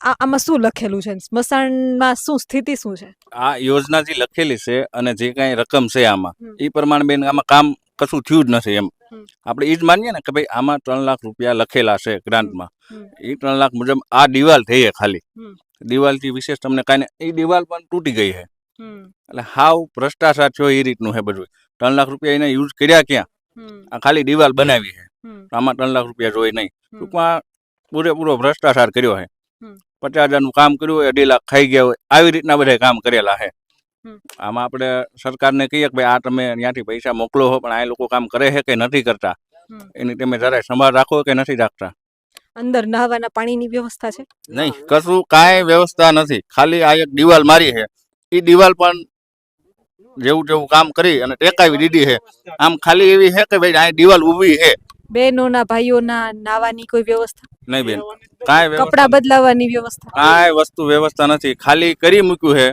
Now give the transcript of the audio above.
આમાં શું લખેલું છે? સ્મશાનમાં શું સ્થિતિ શું છે? આ યોજના જે લખેલી છે અને જે કાંઈ રકમ છે આમાં હમ. એ પ્રમાણે બેન આમાં કામ કશું થયું જ નથી એમ. હમ. આપણે એ જ માનીએ ને કે ભાઈ આમાં 3 લાખ રૂપિયા લખેલા છે ગ્રાન્ટમાં, હમ. એ 3 લાખ મુજબ આ દિવાલ થઈ છે ખાલી. હમ. દિવાલથી વિશેષ તમને કાંઈ નહીં, એ દિવાલ પણ તૂટી ગઈ છે. હમ. એટલે હાવ ભ્રષ્ટાચાર થયો એ રીતનું છે બધું. 3 લાખ રૂપિયા એને યુઝ કર્યા ક્યાં? હમ. આ ખાલી દિવાલ બનાવી છે, હમ. આમાં 3 લાખ રૂપિયા જોઈ નહીં. હમ. ટૂંકમાં પૂરેપૂરો ભ્રષ્ટાચાર કર્યો છે. હમ. 50,000નું કામ કર્યું હોય, 2.5 લાખ ખાઈ ગયા હોય, આવી રીતના બધા કામ કરેલા છે. હમ. આમાં આપણે સરકારને કહીએ કે ભાઈ આ તમે ત્યાંથી પૈસા મોકલો છો, પણ આ લોકો કામ કરે છે કે નથી કરતા, હમ. એની તમે જરાય સંભાળ રાખો કે નથી રાખતા? અંદર નહાવાના પાણીની વ્યવસ્થા છે? નહીં, કશું કાંઈ વ્યવસ્થા નથી. ખાલી આ એક દિવાલ મારી છે, એ દિવાલ પણ જેવું જેવું કામ કરી અને ટેકાવી દીધી છે. આમ ખાલી એવી છે કે ભાઈ આ દિવાલ ઊભી છે. બહેનોના ભાઈઓના નાવાની કોઈ વ્યવસ્થા? નહીં બેન, કાંઈ કપડાં બદલાવાની વ્યવસ્થા? કાંઈ વસ્તુ વ્યવસ્થા નથી. ખાલી કરી મૂક્યું છે